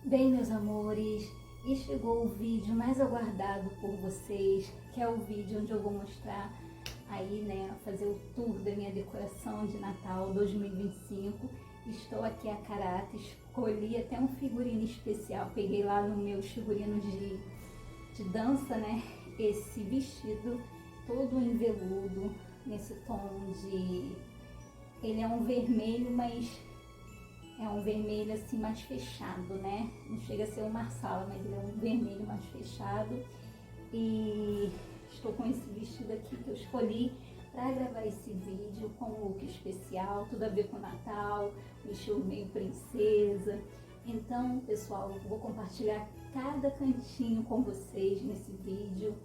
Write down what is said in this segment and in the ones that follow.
Bem, meus amores, e chegou o vídeo mais aguardado por vocês, que é o vídeo onde eu vou mostrar aí, né, fazer o tour da minha decoração de Natal 2025. Estou aqui a caráter, escolhi até um figurino especial, peguei lá no meu figurino de dança, né, esse vestido todo em veludo, nesse tom de... Ele é um vermelho, mas é um vermelho assim mais fechado, né? Não chega a ser um marsala, mas ele é um vermelho mais fechado. E estou com esse vestido aqui que eu escolhi para gravar esse vídeo com um look especial, tudo a ver com o Natal, um estilo meio princesa. Então, pessoal, eu vou compartilhar cada cantinho com vocês nesse vídeo,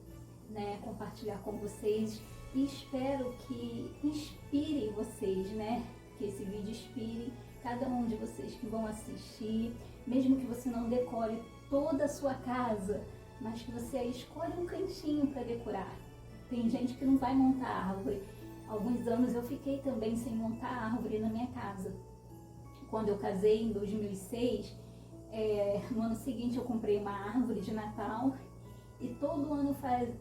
né? Compartilhar com vocês e espero que inspire vocês, né? Que esse vídeo inspire cada um de vocês que vão assistir, mesmo que você não decore toda a sua casa, mas que você escolha um cantinho para decorar. Tem gente que não vai montar árvore. Alguns anos eu fiquei também sem montar árvore na minha casa. Quando eu casei em 2006, no ano seguinte eu comprei uma árvore de Natal e todo ano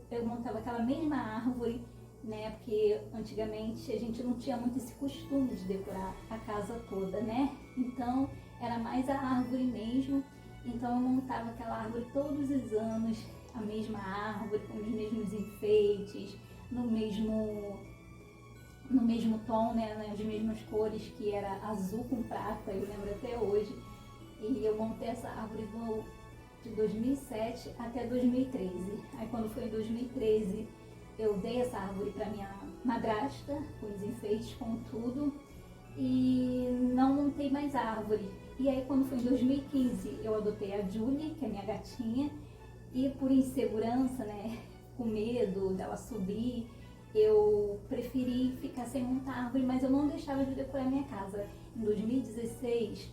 eu montava aquela mesma árvore, né? Porque antigamente a gente não tinha muito esse costume de decorar a casa toda, né? Então era mais a árvore mesmo. Então eu montava aquela árvore todos os anos, a mesma árvore, com os mesmos enfeites, no mesmo tom, né? Nas mesmas cores, que era azul com prata, eu lembro até hoje. E eu montei essa árvore de 2007 até 2013. Aí quando foi em 2013, eu dei essa árvore para minha madrasta, com os enfeites, com tudo, e não montei mais árvore. E aí quando foi em 2015, eu adotei a Julie, que é minha gatinha, e por insegurança, né, com medo dela subir, eu preferi ficar sem montar árvore, mas eu não deixava de decorar minha casa. Em 2016,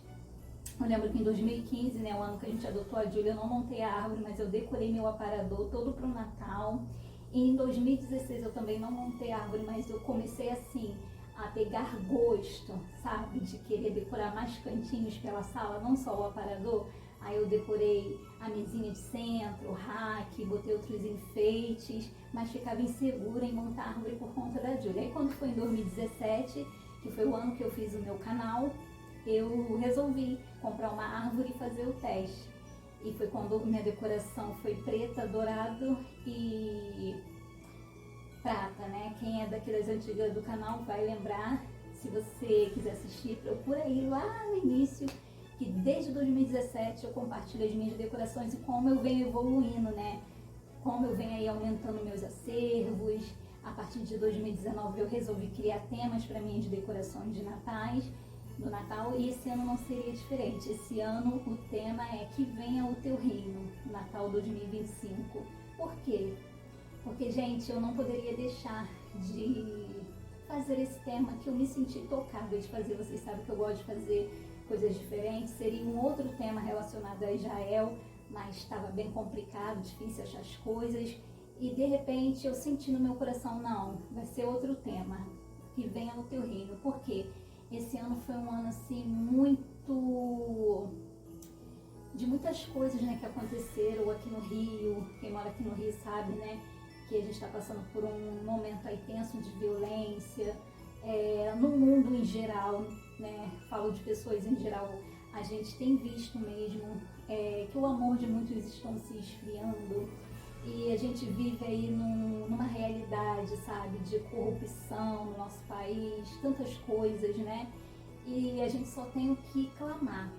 eu lembro que em 2015, né, o ano que a gente adotou a Julia, eu não montei a árvore, mas eu decorei meu aparador todo pro Natal. E em 2016 eu também não montei a árvore, mas eu comecei assim a pegar gosto, sabe, de querer decorar mais cantinhos pela sala, não só o aparador. Aí eu decorei a mesinha de centro, o rack, botei outros enfeites, mas ficava insegura em montar a árvore por conta da Julia. Aí quando foi em 2017, que foi o ano que eu fiz o meu canal, eu resolvi comprar uma árvore e fazer o teste. E foi quando minha decoração foi preta, dourado e prata, né? Quem é daqui das antigas do canal vai lembrar. Se você quiser assistir, procura aí lá no início, que desde 2017 eu compartilho as minhas decorações e como eu venho evoluindo, né? Como eu venho aí aumentando meus acervos. A partir de 2019 eu resolvi criar temas para minhas decorações de do Natal, e esse ano não seria diferente. Esse ano o tema é Que Venha o Teu Reino, Natal 2025. Por quê? Porque, gente, eu não poderia deixar de fazer esse tema que eu me senti tocada de fazer. Vocês sabem que eu gosto de fazer coisas diferentes. Seria um outro tema relacionado a Israel, mas estava bem complicado, difícil achar as coisas. E de repente eu senti no meu coração, não, vai ser outro tema, Que Venha o Teu Reino. Por quê? Esse ano foi um ano assim de muitas coisas, né, que aconteceram aqui no Rio. Quem mora aqui no Rio sabe, né, que a gente está passando por um momento aí tenso de violência, no mundo em geral, né, falo de pessoas em geral. A gente tem visto mesmo que o amor de muitos estão se esfriando. E a gente vive aí numa realidade, sabe, de corrupção no nosso país, tantas coisas, né? E a gente só tem o que clamar,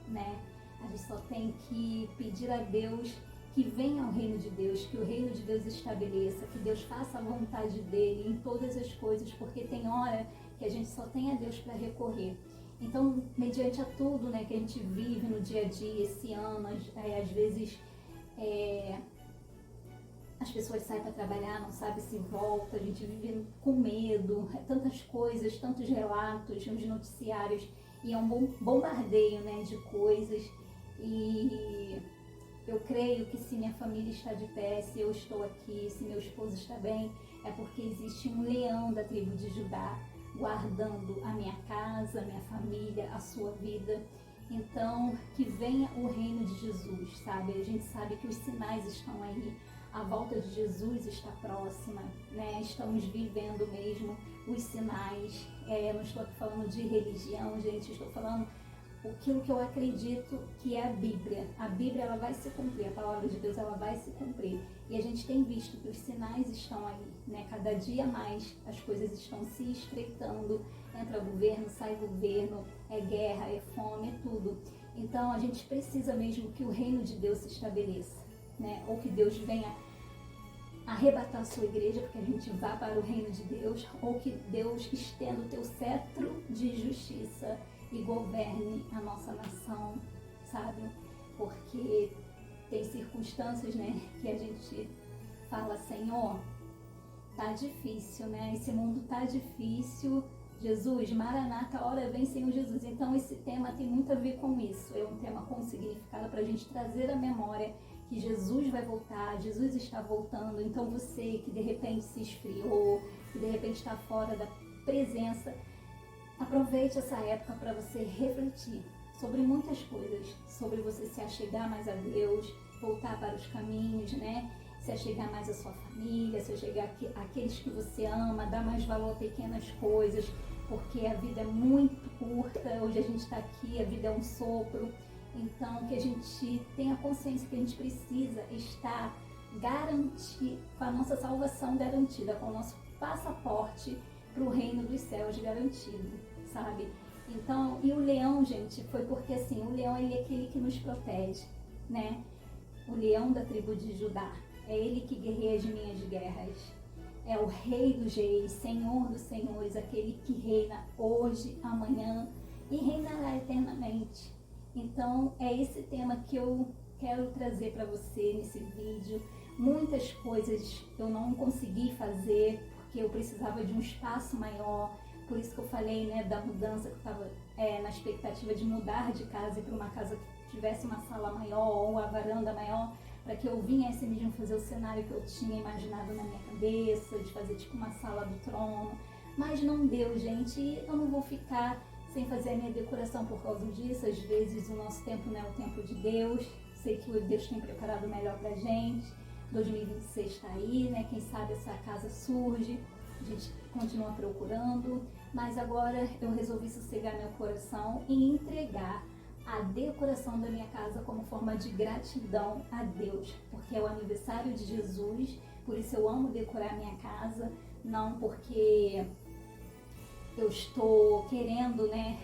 né? A gente só tem que pedir a Deus que venha o reino de Deus, que o reino de Deus estabeleça, que Deus faça a vontade dele em todas as coisas, porque tem hora que a gente só tem a Deus para recorrer. Então, mediante a tudo, né, que a gente vive no dia a dia, esse ano, às vezes... As pessoas saem para trabalhar, não sabem se volta, a gente vive com medo, tantas coisas, tantos relatos nos noticiários, e é um bombardeio, né, de coisas. E eu creio que se minha família está de pé, se eu estou aqui, se meu esposo está bem, é porque existe um leão da tribo de Judá guardando a minha casa, a minha família, a sua vida. Então, que venha o reino de Jesus, sabe? A gente sabe que os sinais estão aí, a volta de Jesus está próxima, né? Estamos vivendo mesmo os sinais. Não estou aqui falando de religião, gente, estou falando aquilo que eu acredito que é a Bíblia. A Bíblia, ela vai se cumprir, a palavra de Deus, ela vai se cumprir. E a gente tem visto que os sinais estão aí, né? Cada dia mais as coisas estão se estreitando, entra governo, sai governo, é guerra, é fome, é tudo. Então a gente precisa mesmo que o reino de Deus se estabeleça, né? Ou que Deus venha arrebatar a sua igreja, porque a gente vá para o reino de Deus, ou que Deus estenda o teu cetro de justiça e governe a nossa nação, sabe? Porque tem circunstâncias, né, que a gente fala, Senhor, tá difícil, né? Esse mundo tá difícil. Jesus, Maranata, hora vem, Senhor Jesus. Então esse tema tem muito a ver com isso. É um tema com significado para a gente trazer à memória que Jesus vai voltar, Jesus está voltando. Então você que de repente se esfriou, que de repente está fora da presença, aproveite essa época para você refletir sobre muitas coisas, sobre você se achegar mais a Deus, voltar para os caminhos, né? Se achegar mais à sua família, se achegar àqueles que você ama, dar mais valor a pequenas coisas, porque a vida é muito curta. Hoje a gente está aqui, a vida é um sopro. Então, que a gente tenha consciência que a gente precisa estar com a nossa salvação garantida, com o nosso passaporte para o reino dos céus garantido, sabe? Então, e o leão, gente, foi porque assim, o leão ele é aquele que nos protege, né? O leão da tribo de Judá, é ele que guerreia as minhas guerras. É o rei dos reis, senhor dos senhores, aquele que reina hoje, amanhã e reinará eternamente. Então, é esse tema que eu quero trazer para você nesse vídeo. Muitas coisas eu não consegui fazer, porque eu precisava de um espaço maior. Por isso que eu falei, né, da mudança, que eu estava na expectativa de mudar de casa e para uma casa que tivesse uma sala maior ou a varanda maior, para que eu viesse mesmo fazer o cenário que eu tinha imaginado na minha cabeça, de fazer tipo uma sala do trono. Mas não deu, gente, e eu não vou ficar sem fazer a minha decoração por causa disso. Às vezes o nosso tempo não é o tempo de Deus. Sei que Deus tem preparado o melhor pra gente. 2026 está aí, né? Quem sabe essa casa surge. A gente continua procurando. Mas agora eu resolvi sossegar meu coração e entregar a decoração da minha casa como forma de gratidão a Deus. Porque é o aniversário de Jesus. Por isso eu amo decorar minha casa. Não porque eu estou querendo, né,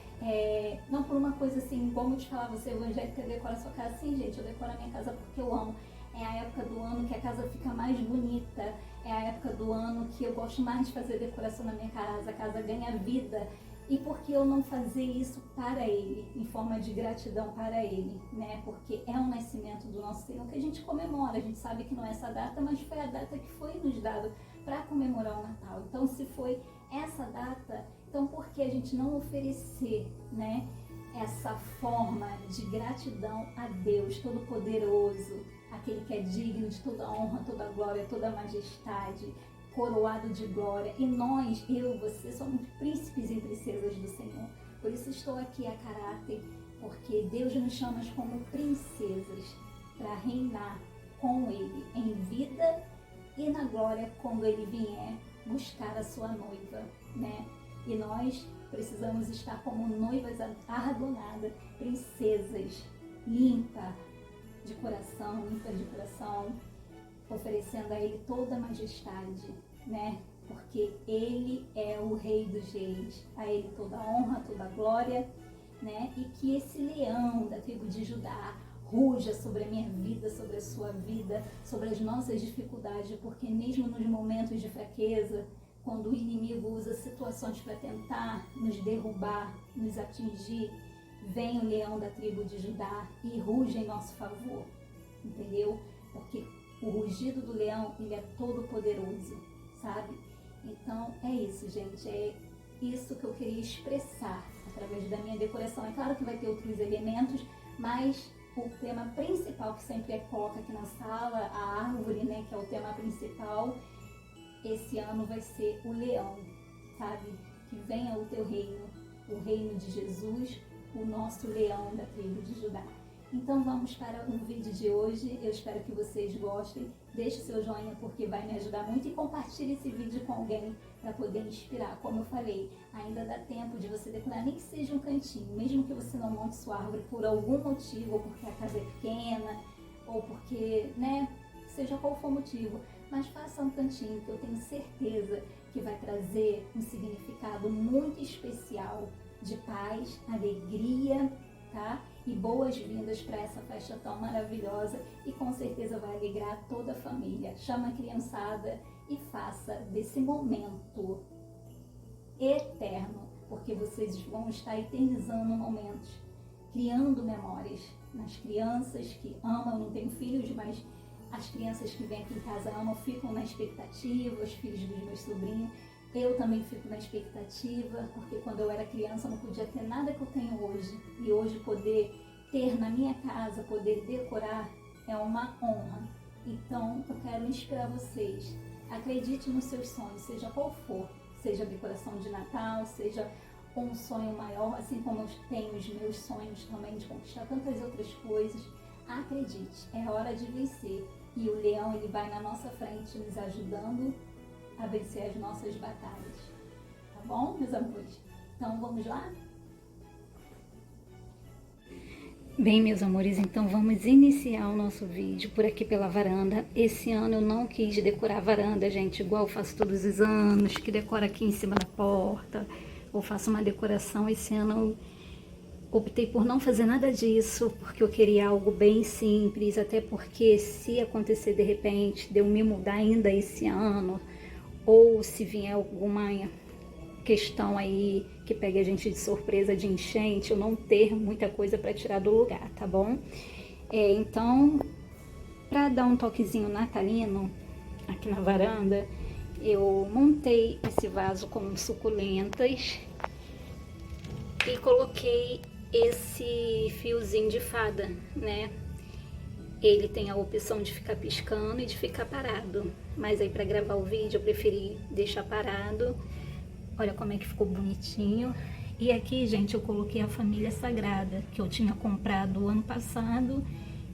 não por uma coisa assim, como eu te falava, você evangélica decora a sua casa. Sim, gente, eu decoro a minha casa porque eu amo. É a época do ano que a casa fica mais bonita, é a época do ano que eu gosto mais de fazer decoração na minha casa, a casa ganha vida. E por que eu não fazer isso para Ele, em forma de gratidão para Ele, né? Porque é o nascimento do nosso Senhor que a gente comemora. A gente sabe que não é essa data, mas foi a data que foi nos dado para comemorar o Natal. Então, se foi essa data, então por que a gente não oferecer, né, essa forma de gratidão a Deus Todo-Poderoso, aquele que é digno de toda honra, toda glória, toda majestade, coroado de glória. E nós, eu, você, somos príncipes e princesas do Senhor. Por isso estou aqui a caráter, porque Deus nos chama como princesas para reinar com Ele em vida e na glória quando Ele vier buscar a sua noiva, né? E nós precisamos estar como noivas adornadas, princesas, limpas de coração, oferecendo a Ele toda a majestade, né? Porque Ele é o Rei dos Reis, a Ele toda a honra, toda a glória, né? E que esse leão da tribo de Judá ruja sobre a minha vida, sobre a sua vida, sobre as nossas dificuldades, porque mesmo nos momentos de fraqueza, quando o inimigo usa situações para tentar nos derrubar, nos atingir, vem o leão da tribo de Judá e ruge em nosso favor, entendeu? Porque o rugido do leão, ele é todo poderoso, sabe? Então é isso, gente, é isso que eu queria expressar através da minha decoração. É claro que vai ter outros elementos, mas o tema principal que sempre coloca aqui na sala, a árvore, né, que é o tema principal, esse ano vai ser o leão, sabe? Que venha o teu reino, o reino de Jesus, o nosso leão da tribo de Judá. Então vamos para o vídeo de hoje. Eu espero que vocês gostem. Deixe seu joinha porque vai me ajudar muito e compartilhe esse vídeo com alguém para poder inspirar. Como eu falei, ainda dá tempo de você decorar, nem que seja um cantinho, mesmo que você não monte sua árvore por algum motivo, ou porque a casa é pequena, ou porque, né, seja qual for o motivo, mas faça um cantinho que eu tenho certeza que vai trazer um significado muito especial de paz, alegria, tá? E boas-vindas para essa festa tão maravilhosa e com certeza vai alegrar toda a família. Chama a criançada e faça desse momento eterno, porque vocês vão estar eternizando momentos, criando memórias nas crianças que amam. Eu não tenho filhos, mas as crianças que vêm aqui em casa amam, ficam na expectativa, os filhos dos meus sobrinhos. Eu também fico na expectativa, porque quando eu era criança eu não podia ter nada que eu tenho hoje. E hoje poder ter na minha casa, poder decorar, é uma honra. Então eu quero inspirar vocês. Acredite nos seus sonhos, seja qual for. Seja decoração de Natal, seja um sonho maior, assim como eu tenho os meus sonhos também de conquistar tantas outras coisas. Acredite, é hora de vencer. E o leão, ele vai na nossa frente, nos ajudando a vencer as nossas batalhas. Tá bom, meus amores? Então, vamos lá? Bem, meus amores, então vamos iniciar o nosso vídeo por aqui pela varanda. Esse ano eu não quis decorar a varanda, gente, igual eu faço todos os anos, que decora aqui em cima da porta, ou faço uma decoração. Esse ano eu optei por não fazer nada disso, porque eu queria algo bem simples, até porque se acontecer de repente de eu me mudar ainda esse ano, ou se vier alguma questão aí que pegue a gente de surpresa, de enchente, eu não ter muita coisa para tirar do lugar, tá bom? Então, para dar um toquezinho natalino aqui na varanda, eu montei esse vaso com suculentas e coloquei esse fiozinho de fada, né? Ele tem a opção de ficar piscando e de ficar parado, mas aí para gravar o vídeo eu preferi deixar parado. Olha como é que ficou bonitinho. E aqui, gente, eu coloquei a família sagrada, que eu tinha comprado ano passado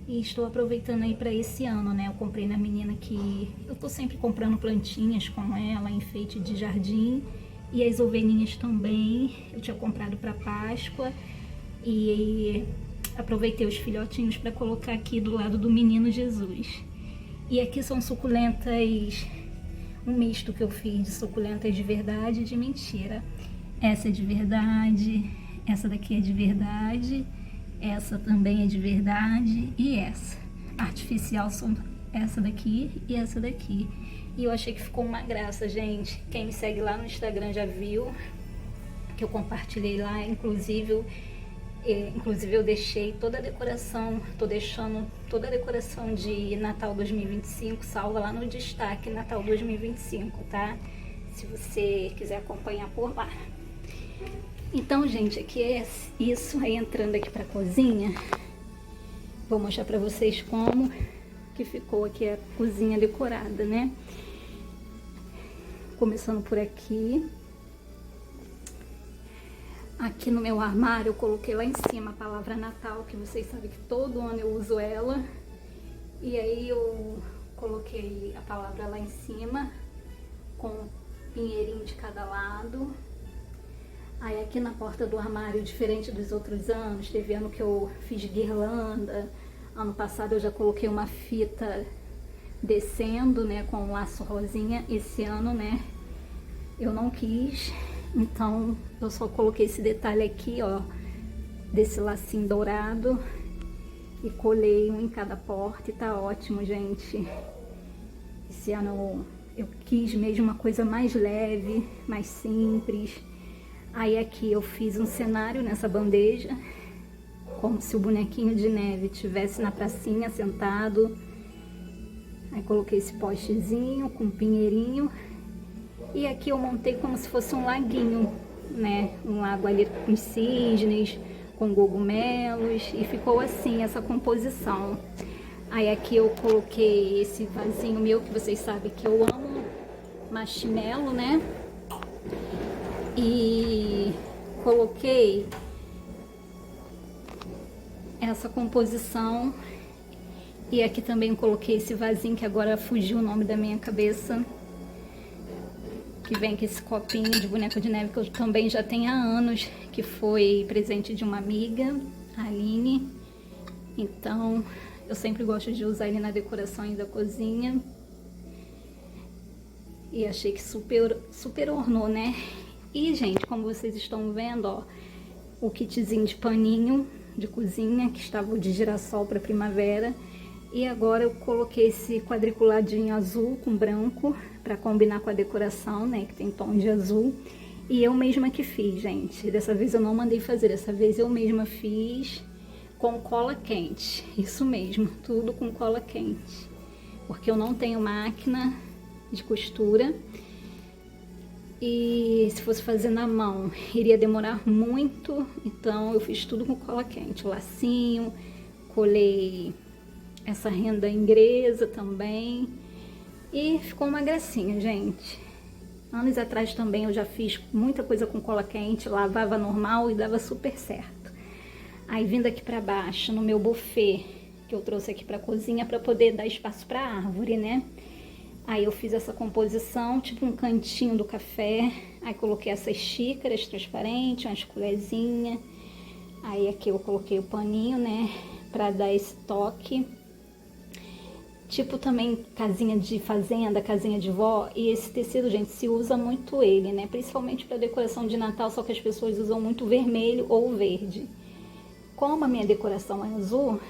e estou aproveitando aí para esse ano, né? Eu comprei na menina que eu tô sempre comprando plantinhas com ela, enfeite de jardim, e as ovelhinhas também. Eu tinha comprado para Páscoa e aproveitei os filhotinhos para colocar aqui do lado do menino Jesus. E aqui são suculentas, um misto que eu fiz de suculentas de verdade e de mentira. Essa é de verdade, essa daqui é de verdade, essa também é de verdade e essa. Artificial são essa daqui e essa daqui. E eu achei que ficou uma graça, gente. Quem me segue lá no Instagram já viu que eu compartilhei lá, inclusive eu deixei toda a decoração, tô deixando toda a decoração de Natal 2025 salva lá no destaque Natal 2025, tá? Se você quiser acompanhar por lá. Então, gente, aqui é isso. Aí entrando aqui pra cozinha, vou mostrar pra vocês como que ficou aqui a cozinha decorada, né? Começando por aqui. Aqui no meu armário eu coloquei lá em cima a palavra Natal, que vocês sabem que todo ano eu uso ela. E aí eu coloquei a palavra lá em cima, com um pinheirinho de cada lado. Aí aqui na porta do armário, diferente dos outros anos, teve ano que eu fiz guirlanda. Ano passado eu já coloquei uma fita descendo, né, com um laço rosinha. Esse ano, né, eu não quis. Então, eu só coloquei esse detalhe aqui, ó, desse lacinho dourado e colei um em cada porta e tá ótimo, gente. Esse ano eu quis mesmo uma coisa mais leve, mais simples. Aí aqui eu fiz um cenário nessa bandeja, como se o bonequinho de neve estivesse na pracinha sentado. Aí coloquei esse postezinho com um pinheirinho. E aqui eu montei como se fosse um laguinho, né? Um lago ali com cisnes, com cogumelos, e ficou assim essa composição. Aí aqui eu coloquei esse vasinho meu, que vocês sabem que eu amo marshmallow, né? E coloquei essa composição. E aqui também coloquei esse vasinho que agora fugiu o nome da minha cabeça, que vem com esse copinho de boneco de neve que eu também já tenho há anos, que foi presente de uma amiga, a Aline. Então eu sempre gosto de usar ele na decoração da cozinha. E achei que super ornou, né? E, gente, como vocês estão vendo, ó, o kitzinho de paninho de cozinha, que estava de girassol para primavera. E agora eu coloquei esse quadriculadinho azul com branco para combinar com a decoração, né, que tem tom de azul. E eu mesma que fiz, gente. Dessa vez eu não mandei fazer, dessa vez eu mesma fiz com cola quente. Isso mesmo, tudo com cola quente. Porque eu não tenho máquina de costura. E se fosse fazer na mão, iria demorar muito. Então eu fiz tudo com cola quente. Lacinho, colei essa renda inglesa também. E ficou uma gracinha, gente. Anos atrás também eu já fiz muita coisa com cola quente, lavava normal e dava super certo. Aí vindo aqui pra baixo, no meu buffet, que eu trouxe aqui pra cozinha pra poder dar espaço pra árvore, né? Aí eu fiz essa composição, tipo um cantinho do café. Aí coloquei essas xícaras transparentes, umas colherzinhas. Aí aqui eu coloquei o paninho, né? Pra dar esse toque. Tipo também casinha de fazenda, casinha de vó. E esse tecido, gente, se usa muito ele, né? Principalmente para decoração de Natal, só que as pessoas usam muito vermelho ou verde. Como a minha decoração é azul,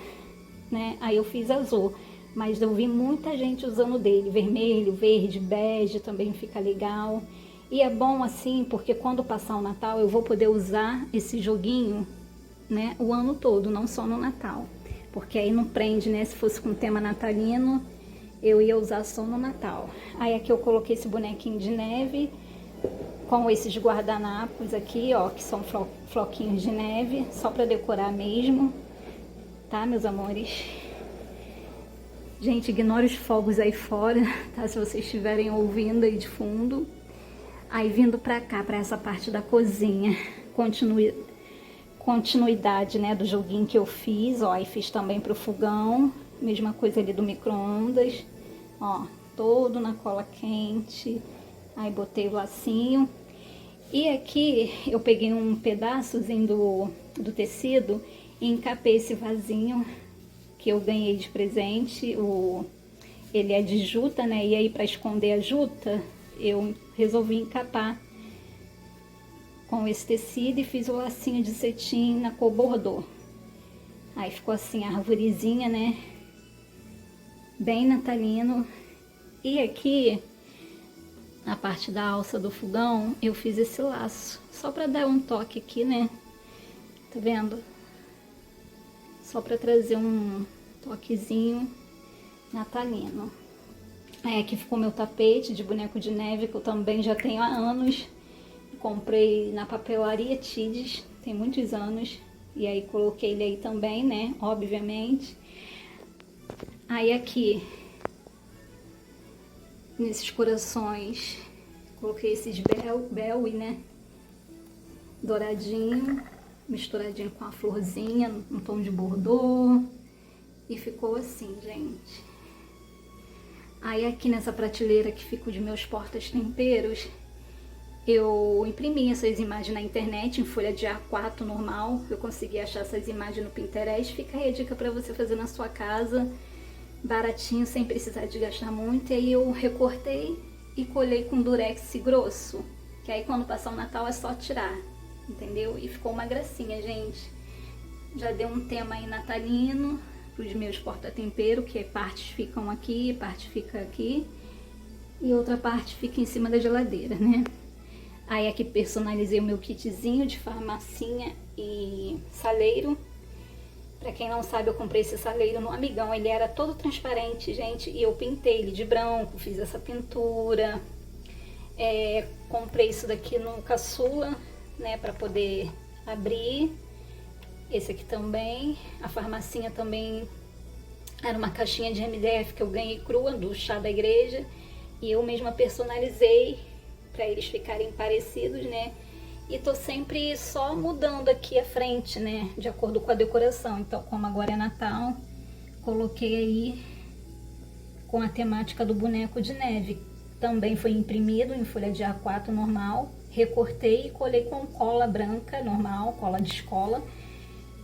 né? Aí eu fiz azul. Mas eu vi muita gente usando dele. Vermelho, verde, bege também fica legal. E é bom assim, porque quando passar o Natal eu vou poder usar esse joguinho, né? O ano todo, não só no Natal. Porque aí não prende, né? Se fosse com tema natalino, eu ia usar só no Natal. Aí aqui eu coloquei esse bonequinho de neve com esses guardanapos aqui, ó, que são floquinhos de neve, só pra decorar mesmo, tá, meus amores? Gente, ignore os fogos aí fora, tá? Se vocês estiverem ouvindo aí de fundo. Aí vindo pra cá, pra essa parte da cozinha, continuidade, né, do joguinho que eu fiz, ó, e fiz também pro fogão, mesma coisa ali do micro-ondas, ó, todo na cola quente, aí botei o lacinho, e aqui eu peguei um pedaçozinho do tecido e encapei esse vasinho que eu ganhei de presente, ele é de juta, né, e aí pra esconder a juta, eu resolvi encapar com esse tecido e fiz o lacinho de cetim na cor bordô. Aí ficou assim a arvorezinha, né? Bem natalino. E aqui, na parte da alça do fogão, eu fiz esse laço. Só pra dar um toque aqui, né? Tá vendo? Só pra trazer um toquezinho natalino. Aí aqui ficou meu tapete de boneco de neve, que eu também já tenho há anos. Comprei na papelaria Tides, tem muitos anos. E aí coloquei ele aí também, né? Obviamente. Aí aqui, nesses corações, coloquei esses belly, né? Douradinho, misturadinho com a florzinha, um tom de bordô. E ficou assim, gente. Aí aqui nessa prateleira que fica de meus portas-temperos, eu imprimi essas imagens na internet, em folha de A4 normal. Eu consegui achar essas imagens no Pinterest. Fica aí a dica para você fazer na sua casa, baratinho, sem precisar de gastar muito. E aí eu recortei e colei com durex grosso, que aí quando passar o Natal é só tirar, entendeu? E ficou uma gracinha, gente. Já deu um tema aí natalino para os meus porta-tempero, que partes ficam aqui, parte fica aqui e outra parte fica em cima da geladeira, né? Aí aqui personalizei o meu kitzinho de farmacinha e saleiro. Pra quem não sabe, eu comprei esse saleiro no Amigão. Ele era todo transparente, gente, e eu pintei ele de branco, fiz essa pintura. Comprei isso daqui no Caçula, né, pra poder abrir. Esse aqui também. A farmacinha também era uma caixinha de MDF que eu ganhei crua do chá da igreja. E eu mesma personalizei para eles ficarem parecidos, né? E tô sempre só mudando aqui a frente, né, de acordo com a decoração. Então, como agora é Natal, coloquei aí com a temática do boneco de neve. Também foi imprimido em folha de A4 normal, recortei e colei com cola branca normal, cola de escola.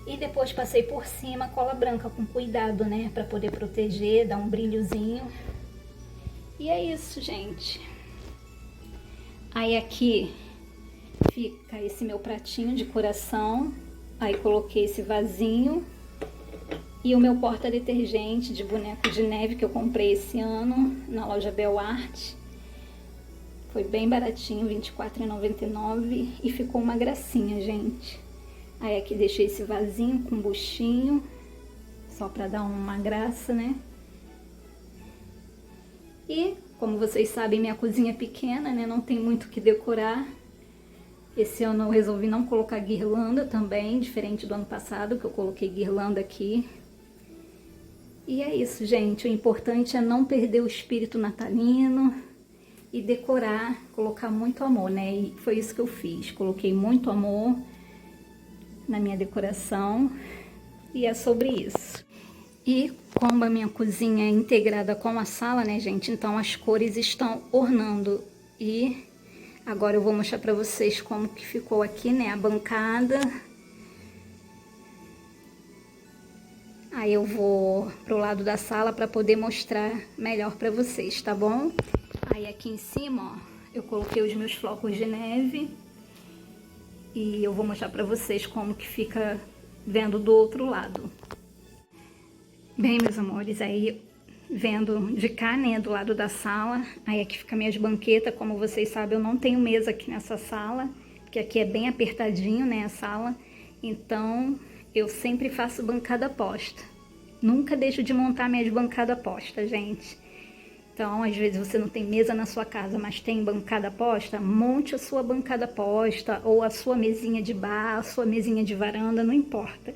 E depois passei por cima cola branca com cuidado, né, para poder proteger, dar um brilhozinho. E é isso, gente. Aí aqui fica esse meu pratinho de coração. Aí coloquei esse vasinho e o meu porta-detergente de boneco de neve que eu comprei esse ano na loja Belarte. Foi bem baratinho, R$ 24,99 e ficou uma gracinha, gente. Aí aqui deixei esse vasinho com buchinho, só para dar uma graça, né? E, como vocês sabem, minha cozinha é pequena, né? Não tem muito o que decorar. Esse ano eu resolvi não colocar guirlanda também, diferente do ano passado, que eu coloquei guirlanda aqui. E é isso, gente. O importante é não perder o espírito natalino e decorar, colocar muito amor, né? E foi isso que eu fiz. Coloquei muito amor na minha decoração e é sobre isso. E como a minha cozinha é integrada com a sala, né, gente? Então as cores estão ornando. E agora eu vou mostrar pra vocês como que ficou aqui, né, a bancada. Aí eu vou pro lado da sala para poder mostrar melhor pra vocês, tá bom? Aí aqui em cima, ó, eu coloquei os meus flocos de neve. E eu vou mostrar pra vocês como que fica vendo do outro lado. Bem, meus amores, aí vendo de cá, né, do lado da sala, aí aqui fica minhas banquetas. Como vocês sabem, eu não tenho mesa aqui nessa sala, porque aqui é bem apertadinho, né, a sala. Então, eu sempre faço bancada posta. Nunca deixo de montar minhas bancadas posta, gente. Então, às vezes você não tem mesa na sua casa, mas tem bancada posta, monte a sua bancada posta, ou a sua mesinha de bar, a sua mesinha de varanda, não importa.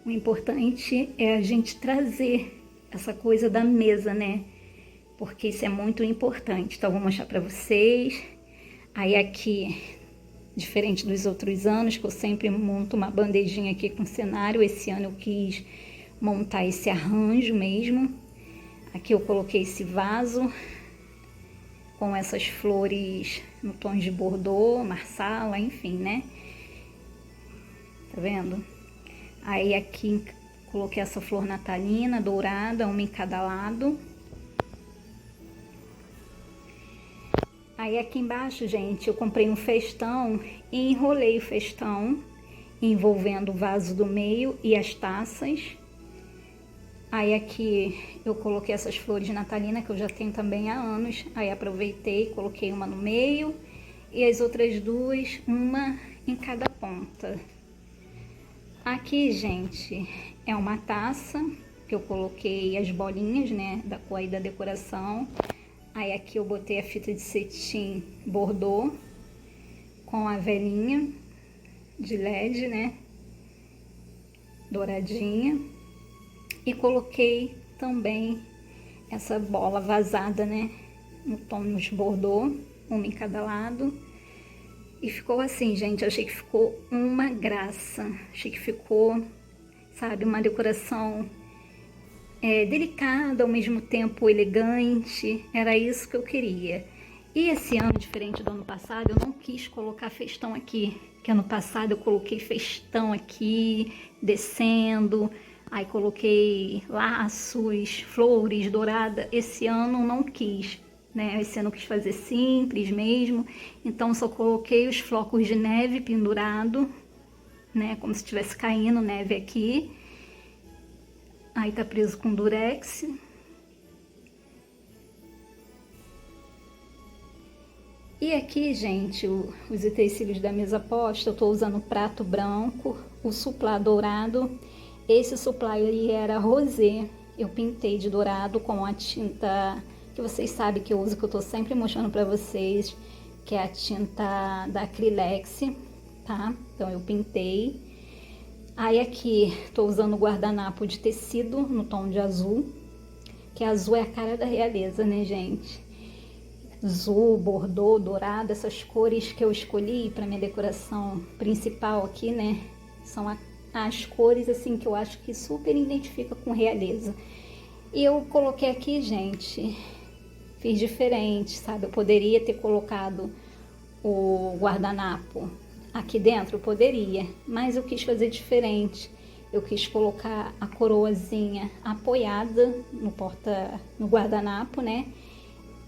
O importante é a gente trazer essa coisa da mesa, né? Porque isso é muito importante. Então, eu vou mostrar pra vocês. Aí aqui, diferente dos outros anos, que eu sempre monto uma bandejinha aqui com cenário, esse ano eu quis montar esse arranjo mesmo. Aqui eu coloquei esse vaso com essas flores no tom de bordô, marsala, enfim, né? Tá vendo? Aí aqui coloquei essa flor natalina, dourada, uma em cada lado. Aí aqui embaixo, gente, eu comprei um festão e enrolei o festão, envolvendo o vaso do meio e as taças. Aí aqui eu coloquei essas flores natalinas que eu já tenho também há anos. Aí aproveitei, coloquei uma no meio e as outras duas, uma em cada ponta. Aqui, gente, é uma taça que eu coloquei as bolinhas, né, da cor aí da decoração. Aí aqui eu botei a fita de cetim bordô com a velhinha de LED, né, douradinha. E coloquei também essa bola vazada, né, no tom de bordô, uma em cada lado. E ficou assim, gente, eu achei que ficou uma graça. Achei que ficou, sabe, uma decoração delicada, ao mesmo tempo elegante. Era isso que eu queria. E esse ano, diferente do ano passado, eu não quis colocar festão aqui. Que ano passado eu coloquei festão aqui, descendo. Aí coloquei laços, flores, dourada. Esse ano não quis, né? Esse ano eu quis fazer simples mesmo. Então só coloquei os flocos de neve pendurado, né? Como se estivesse caindo neve aqui. Aí tá preso com durex. E aqui, gente, os utensílios da mesa posta, eu tô usando prato branco, o suplá dourado. Esse suplá aí era rosé, eu pintei de dourado com a tinta que vocês sabem que eu uso, que eu tô sempre mostrando pra vocês, que é a tinta da Acrylex, tá? Então eu pintei. Aí aqui tô usando o guardanapo de tecido no tom de azul, que azul é a cara da realeza, né, gente? azul, bordô, dourado, essas cores que eu escolhi para minha decoração principal aqui, né? São as cores assim que eu acho que super identifica com realeza. E eu coloquei aqui, gente, fiz diferente, sabe? Eu poderia ter colocado o guardanapo aqui dentro, eu poderia, mas eu quis fazer diferente. Eu quis colocar a coroazinha apoiada no guardanapo, né?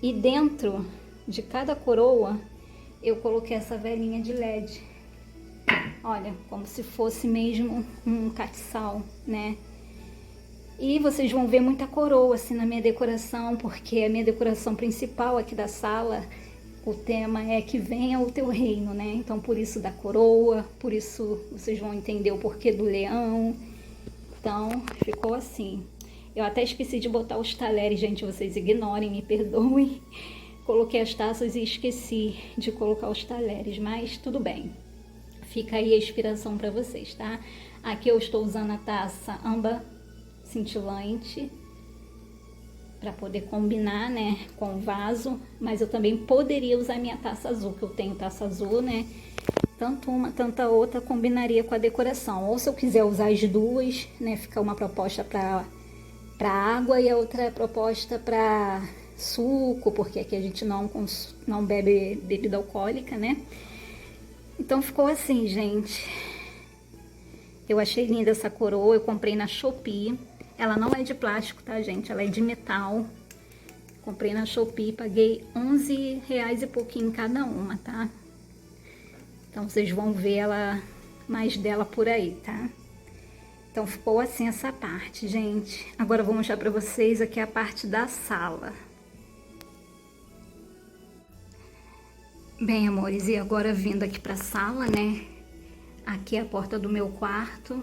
E dentro de cada coroa eu coloquei essa velinha de LED. Olha, como se fosse mesmo um castiçal, né? E vocês vão ver muita coroa assim na minha decoração, porque a minha decoração principal aqui da sala, o tema é que venha o teu reino, né? Então por isso da coroa, por isso vocês vão entender o porquê do leão. Então ficou assim. Eu até esqueci de botar os talheres, gente, vocês ignorem, me perdoem. Coloquei as taças e esqueci de colocar os talheres, mas tudo bem. Fica aí a inspiração para vocês, tá? Aqui eu estou usando a taça âmbar cintilante para poder combinar, né, com o vaso, mas eu também poderia usar minha taça azul, que eu tenho taça azul, né? Tanto uma, tanto a outra combinaria com a decoração. Ou se eu quiser usar as duas, né, fica uma proposta para água e a outra proposta para suco, porque aqui a gente não bebe bebida alcoólica, né? Então ficou assim, gente. Eu achei linda essa coroa, eu comprei na Shopee. Ela não é de plástico, tá, gente? Ela é de metal. Comprei na Shopee, paguei R$11 e pouquinho cada uma, tá? Então vocês vão ver ela, mais dela por aí, tá? Então ficou assim essa parte, gente. Agora eu vou mostrar pra vocês aqui a parte da sala. Bem, amores, e agora vindo aqui pra sala, né? Aqui é a porta do meu quarto.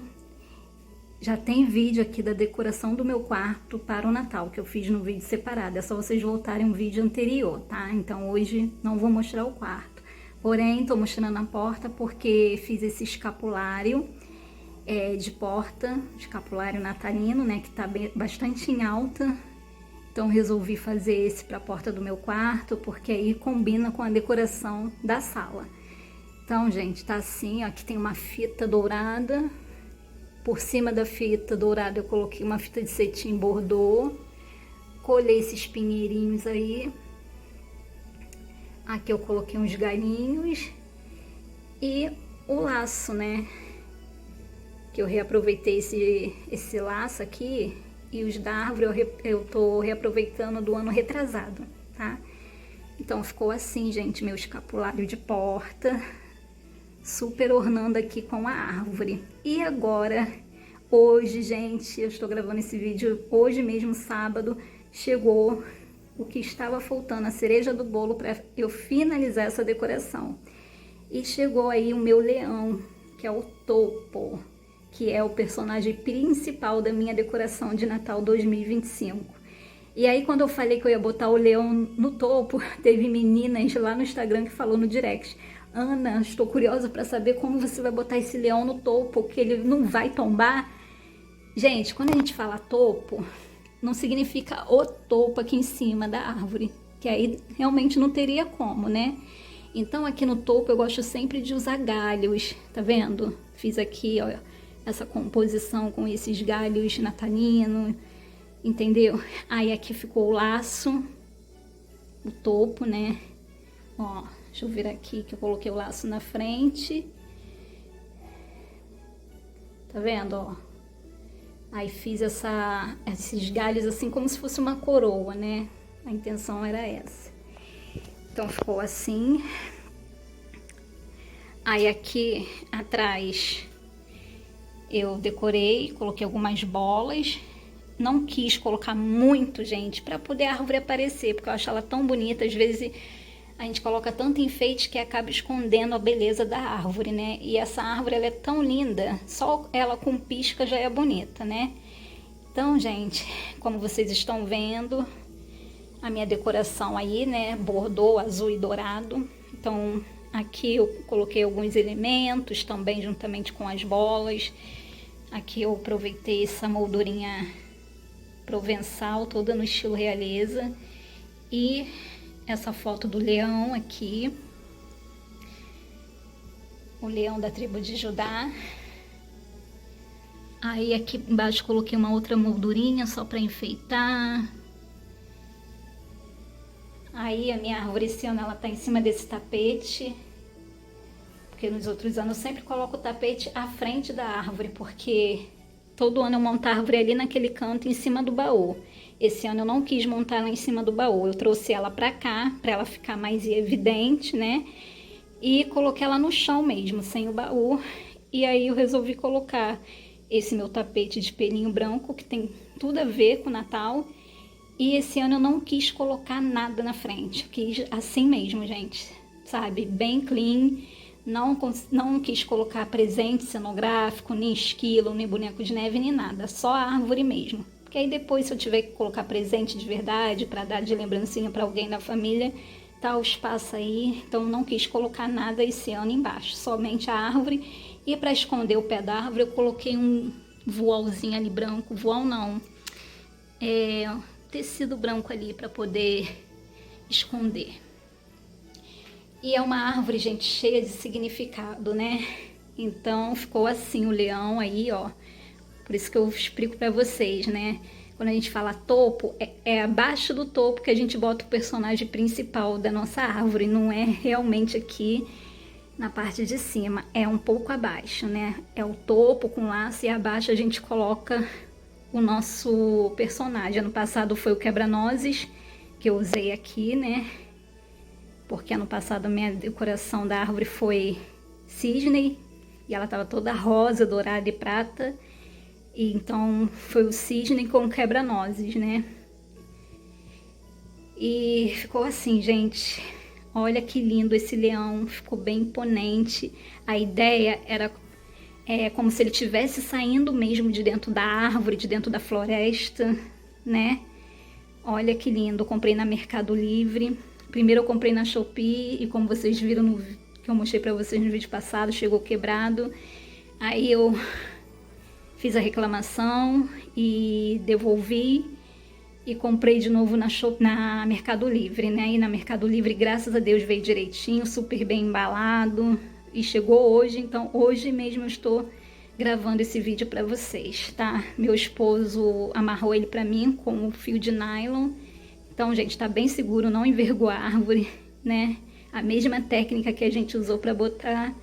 Já tem vídeo aqui da decoração do meu quarto para o Natal, que eu fiz no vídeo separado. É só vocês voltarem um vídeo anterior, tá? Então hoje não vou mostrar o quarto. Porém, tô mostrando a porta porque fiz esse escapulário de porta, escapulário natalino, né? Que tá bastante em alta. Então resolvi fazer esse para a porta do meu quarto, porque aí combina com a decoração da sala. Então, gente, tá assim, ó, aqui tem uma fita dourada. Por cima da fita dourada eu coloquei uma fita de cetim bordô. Colei esses pinheirinhos aí. Aqui eu coloquei uns galinhos. E o laço, né? Que eu reaproveitei esse laço aqui. E os da árvore eu tô reaproveitando do ano retrasado, tá? Então ficou assim, gente, meu escapulário de porta. Super ornando aqui com a árvore. E agora, hoje, gente, eu estou gravando esse vídeo hoje mesmo, sábado, chegou o que estava faltando, a cereja do bolo para eu finalizar essa decoração. E chegou aí o meu leão, que é o Topo, que é o personagem principal da minha decoração de Natal 2025. E aí quando eu falei que eu ia botar o leão no topo, teve meninas lá no Instagram que falou no direct: Ana, estou curiosa para saber como você vai botar esse leão no topo, que ele não vai tombar. Gente, quando a gente fala topo, não significa o topo aqui em cima da árvore, que aí realmente não teria como, né? Então aqui no topo eu gosto sempre de usar galhos, tá vendo? Fiz aqui, ó, essa composição com esses galhos natalinos, entendeu? Aí aqui ficou o laço, o topo, né? Ó, deixa eu ver aqui que eu coloquei o laço na frente. Tá vendo, ó? Aí fiz esses galhos assim como se fosse uma coroa, né? A intenção era essa. Então ficou assim. Aí aqui atrás eu decorei, coloquei algumas bolas. Não quis colocar muito, gente, para poder a árvore aparecer, porque eu acho ela tão bonita. Às vezes a gente coloca tanto enfeite que acaba escondendo a beleza da árvore, né? E essa árvore, ela é tão linda, só ela com pisca já é bonita, né? Então, gente, como vocês estão vendo, a minha decoração aí, né? Bordô, azul e dourado. Então, aqui eu coloquei alguns elementos também, juntamente com as bolas. Aqui eu aproveitei essa moldurinha provençal, toda no estilo realeza. E essa foto do leão aqui. O leão da tribo de Judá. Aí aqui embaixo coloquei uma outra moldurinha só para enfeitar. Aí a minha árvore esse ano ela tá em cima desse tapete. Porque nos outros anos eu sempre coloco o tapete à frente da árvore, porque todo ano eu monto a árvore ali naquele canto em cima do baú. Esse ano eu não quis montar ela em cima do baú, eu trouxe ela pra cá, pra ela ficar mais evidente, né? E coloquei ela no chão mesmo, sem o baú. E aí eu resolvi colocar esse meu tapete de pelinho branco, que tem tudo a ver com o Natal. E esse ano eu não quis colocar nada na frente, eu quis assim mesmo, gente, sabe? Bem clean. Não quis colocar presente cenográfico, nem esquilo, nem boneco de neve, nem nada. Só a árvore mesmo. Porque aí depois, se eu tiver que colocar presente de verdade, para dar de lembrancinha para alguém da família, tá o espaço aí. Então não quis colocar nada esse ano embaixo. Somente a árvore. E para esconder o pé da árvore, eu coloquei um voalzinho ali branco. Voal não. Tecido branco ali para poder esconder. E é uma árvore, gente, cheia de significado, né? Então ficou assim o leão aí, ó. Por isso que eu explico pra vocês, né? Quando a gente fala topo, é abaixo do topo que a gente bota o personagem principal da nossa árvore. Não é realmente aqui na parte de cima, é um pouco abaixo, né? É o topo com laço e abaixo a gente coloca o nosso personagem. Ano passado foi o quebra-nozes que eu usei aqui, né? Porque ano passado a minha decoração da árvore foi cisne, e ela estava toda rosa, dourada e prata, e então foi o cisne com quebra-nozes, né? E ficou assim, gente, olha que lindo esse leão, ficou bem imponente. A ideia era como se ele estivesse saindo mesmo de dentro da árvore, de dentro da floresta, né? Olha que lindo, comprei na Mercado Livre. Primeiro eu comprei na Shopee e como vocês viram que eu mostrei pra vocês no vídeo passado, chegou quebrado. Aí eu fiz a reclamação e devolvi e comprei de novo na Mercado Livre, né? E na Mercado Livre, graças a Deus, veio direitinho, super bem embalado e chegou hoje. Então hoje mesmo eu estou gravando esse vídeo pra vocês, tá? Meu esposo amarrou ele pra mim com um fio de nylon. Então, gente, tá bem seguro, não envergou a árvore, né? A mesma técnica que a gente usou para botar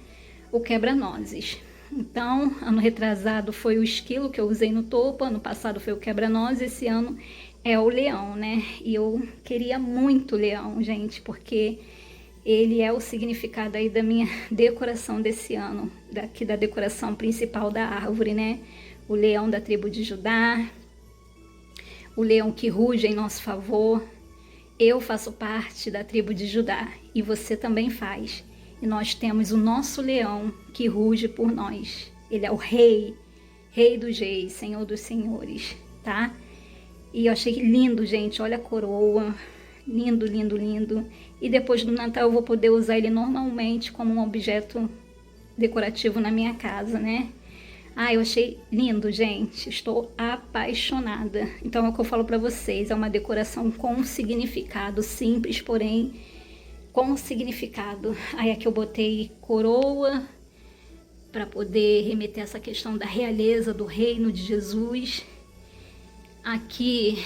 o quebra-nozes. Então, ano retrasado foi o esquilo que eu usei no topo, ano passado foi o quebra-nozes, esse ano é o leão, né? E eu queria muito o leão, gente, porque ele é o significado aí da minha decoração desse ano, daqui da decoração principal da árvore, né? O leão da tribo de Judá, o leão que ruge em nosso favor. Eu faço parte da tribo de Judá e você também faz. E nós temos o nosso leão que ruge por nós. Ele é o rei, rei dos reis, senhor dos senhores, tá? E eu achei lindo, gente, olha a coroa, lindo, lindo, lindo. E depois do Natal eu vou poder usar ele normalmente como um objeto decorativo na minha casa, né? Ah, eu achei lindo, gente. Estou apaixonada. Então é o que eu falo pra vocês. É uma decoração com significado. Simples, porém com significado. Aí aqui eu botei coroa para poder remeter essa questão da realeza, do reino de Jesus. Aqui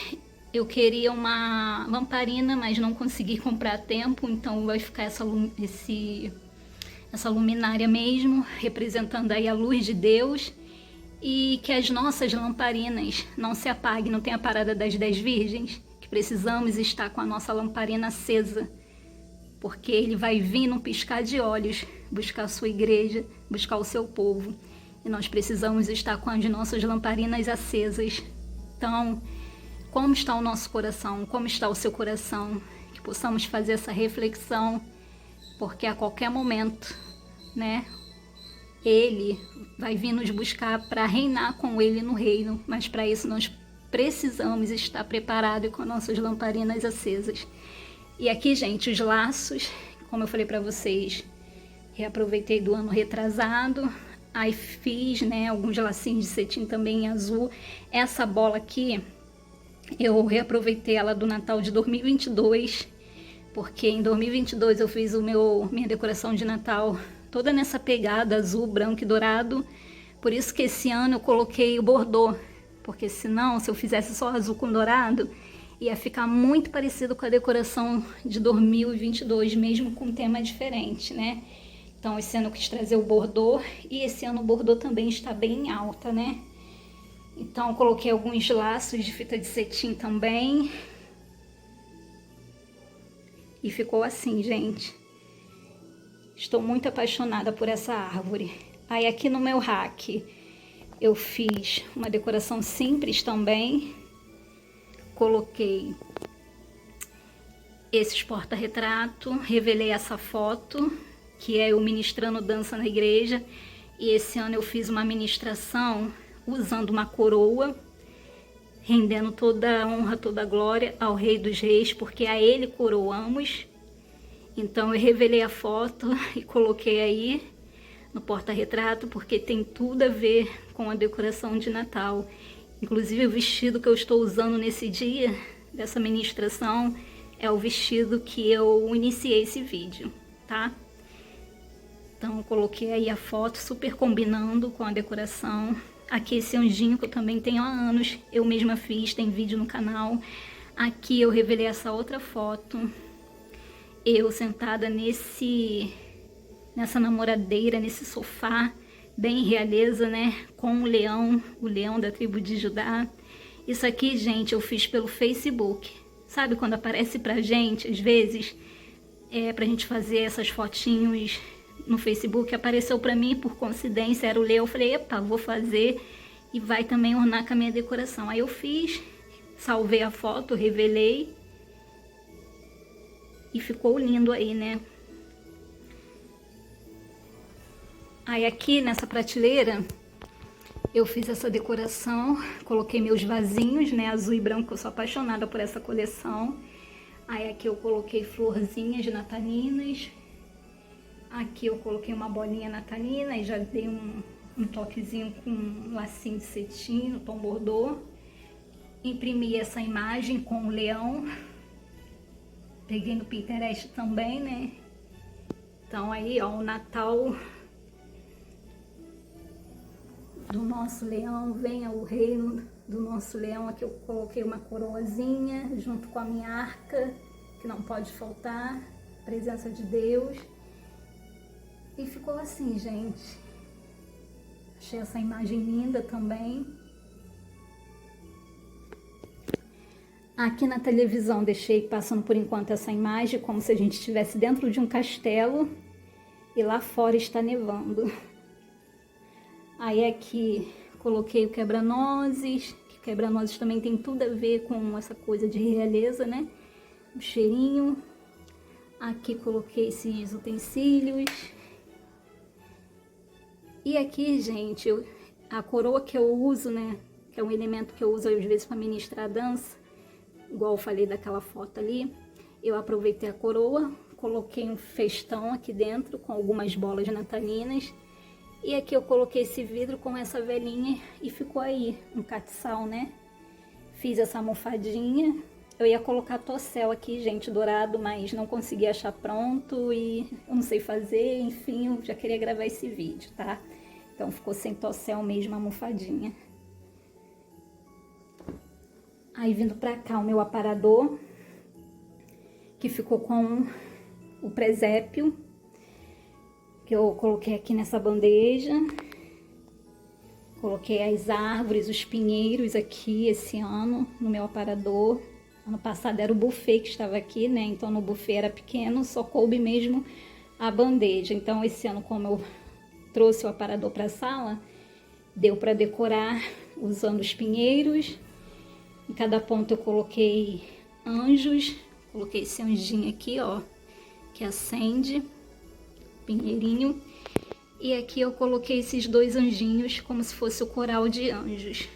eu queria uma lamparina, mas não consegui comprar a tempo. Então vai ficar essa luminária mesmo, representando aí a luz de Deus, e que as nossas lamparinas não se apaguem, não tem a parada das 10 virgens, que precisamos estar com a nossa lamparina acesa, porque ele vai vir num piscar de olhos, buscar a sua igreja, buscar o seu povo, e nós precisamos estar com as nossas lamparinas acesas. Então, como está o nosso coração, como está o seu coração, que possamos fazer essa reflexão, porque a qualquer momento, né, ele vai vir nos buscar para reinar com ele no reino, mas para isso nós precisamos estar preparados com nossas lamparinas acesas. E aqui, gente, os laços, como eu falei para vocês, reaproveitei do ano retrasado, aí fiz, né, alguns lacinhos de cetim também em azul. Essa bola aqui, eu reaproveitei ela do Natal de 2022, porque em 2022 eu fiz minha decoração de Natal toda nessa pegada azul, branco e dourado. Por isso que esse ano eu coloquei o bordô, porque senão, se eu fizesse só azul com dourado, ia ficar muito parecido com a decoração de 2022, mesmo com um tema diferente, né? Então esse ano eu quis trazer o bordô, e esse ano o bordô também está bem em alta, né? Então eu coloquei alguns laços de fita de cetim também. E ficou assim, gente. Estou muito apaixonada por essa árvore. Aí aqui no meu rack eu fiz uma decoração simples também. Coloquei esses porta-retrato, revelei essa foto, que é eu ministrando dança na igreja. E esse ano eu fiz uma ministração usando uma coroa, rendendo toda a honra, toda a glória ao Rei dos Reis, porque a Ele coroamos. Então eu revelei a foto e coloquei aí no porta-retrato, porque tem tudo a ver com a decoração de Natal. Inclusive o vestido que eu estou usando nesse dia dessa ministração é o vestido que eu iniciei esse vídeo, tá? Então eu coloquei aí a foto super combinando com a decoração. Aqui esse anjinho que eu também tenho há anos, eu mesma fiz, tem vídeo no canal. Aqui eu revelei essa outra foto, eu sentada nessa namoradeira, nesse sofá, bem realeza, né? Com o leão da tribo de Judá. Isso aqui, gente, eu fiz pelo Facebook. Sabe quando aparece pra gente, às vezes, pra gente fazer essas fotinhos no Facebook, apareceu pra mim por coincidência, era o leão. Eu falei, epa, vou fazer e vai também ornar com a minha decoração. Aí eu fiz, salvei a foto, revelei e ficou lindo aí, né? Aí aqui nessa prateleira eu fiz essa decoração, coloquei meus vasinhos, né, azul e branco, eu sou apaixonada por essa coleção. Aí aqui eu coloquei florzinhas natalinas. Aqui eu coloquei uma bolinha natalina e já dei um toquezinho com um lacinho de cetim no tom bordô. Imprimi essa imagem com o leão. Peguei no Pinterest também, né? Então aí, ó, o Natal do nosso leão, venha o reino do nosso leão. Aqui eu coloquei uma coroazinha junto com a minha arca, que não pode faltar, presença de Deus. E ficou assim, gente. Achei essa imagem linda também. Aqui na televisão deixei passando por enquanto essa imagem, como se a gente estivesse dentro de um castelo e lá fora está nevando. Aí aqui coloquei o quebra-nozes, que quebra-nozes também tem tudo a ver com essa coisa de realeza, né? O cheirinho. Aqui coloquei esses utensílios. E aqui, gente, a coroa que eu uso, né, que é um elemento que eu uso às vezes para ministrar a dança, igual eu falei daquela foto ali, eu aproveitei a coroa, coloquei um festão aqui dentro com algumas bolas natalinas, e aqui eu coloquei esse vidro com essa velinha e ficou aí um catiçal, né? Fiz essa almofadinha. Eu ia colocar tossel aqui, gente, dourado, mas não consegui achar pronto e eu não sei fazer, enfim, eu já queria gravar esse vídeo, tá? Então ficou sem tossel mesmo a almofadinha. Aí vindo pra cá o meu aparador, que ficou com o presépio, que eu coloquei aqui nessa bandeja. Coloquei as árvores, os pinheiros aqui esse ano no meu aparador. Ano passado era o buffet que estava aqui, né? Então no buffet era pequeno, só coube mesmo a bandeja. Então esse ano, como eu trouxe o aparador para a sala, deu para decorar usando os pinheiros. Em cada ponto eu coloquei anjos. Coloquei esse anjinho aqui, ó, que acende, pinheirinho. E aqui eu coloquei esses dois anjinhos como se fosse o coral de anjos.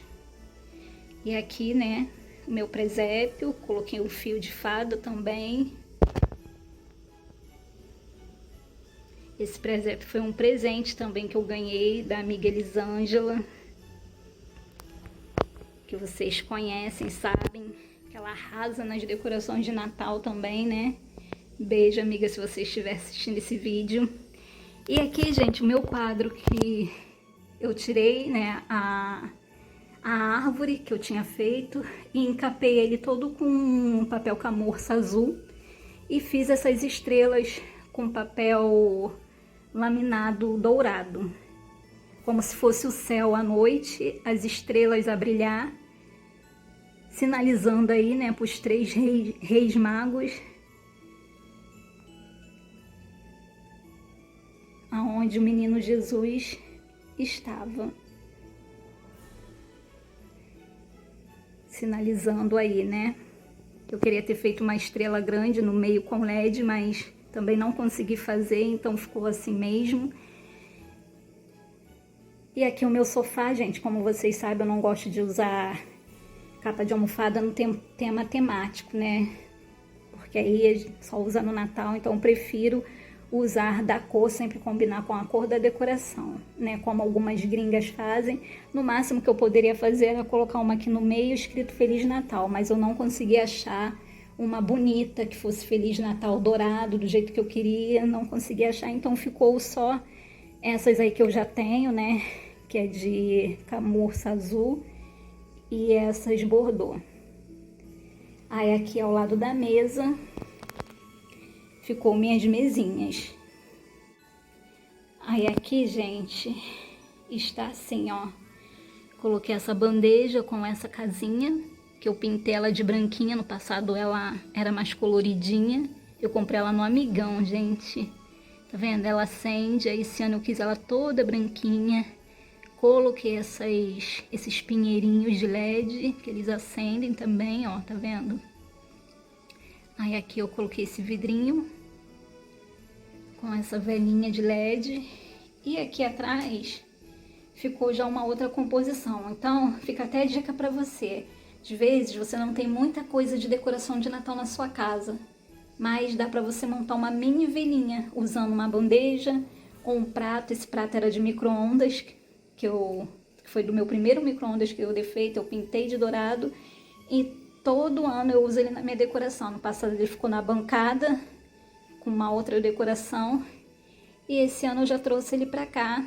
E aqui, né, o meu presépio, coloquei um fio de fada também. Esse presépio foi um presente também que eu ganhei da amiga Elisângela, que vocês conhecem, sabem, que ela arrasa nas decorações de Natal também, né? Beijo, amiga, se você estiver assistindo esse vídeo. E aqui, gente, o meu quadro que eu tirei, né, a árvore que eu tinha feito e encapei ele todo com um papel camurça azul e fiz essas estrelas com papel laminado dourado, como se fosse o céu à noite, as estrelas a brilhar, sinalizando aí, né, para os 3 reis magos, aonde o menino Jesus estava. Sinalizando aí, né? Eu queria ter feito uma estrela grande no meio com LED, mas também não consegui fazer, então ficou assim mesmo. E aqui o meu sofá, gente, como vocês sabem, eu não gosto de usar capa de almofada no tema temático, né? Porque aí só usa no Natal, então eu prefiro usar da cor, sempre combinar com a cor da decoração, né? Como algumas gringas fazem. No máximo que eu poderia fazer era colocar uma aqui no meio escrito Feliz Natal, mas eu não consegui achar uma bonita que fosse Feliz Natal dourado, do jeito que eu queria, não consegui achar, então ficou só essas aí que eu já tenho, né? Que é de camurça azul e essas bordô. Aí aqui ao lado da mesa ficou minhas mesinhas. Aí aqui, gente, está assim, ó. Coloquei essa bandeja com essa casinha, que eu pintei ela de branquinha. No passado ela era mais coloridinha. Eu comprei ela no Amigão, gente. Tá vendo? Ela acende. Aí esse ano eu quis ela toda branquinha. Coloquei esses pinheirinhos de LED, que eles acendem também, ó. Tá vendo? Aí aqui eu coloquei esse vidrinho com essa velinha de LED. E aqui atrás ficou já uma outra composição. Então, fica até dica para você. Às vezes você não tem muita coisa de decoração de Natal na sua casa, mas dá para você montar uma mini velinha usando uma bandeja ou um prato. Esse prato era de micro-ondas, que foi do meu primeiro micro-ondas que eu dei feito, eu pintei de dourado e todo ano eu uso ele na minha decoração. No passado ele ficou na bancada com uma outra decoração e esse ano eu já trouxe ele para cá.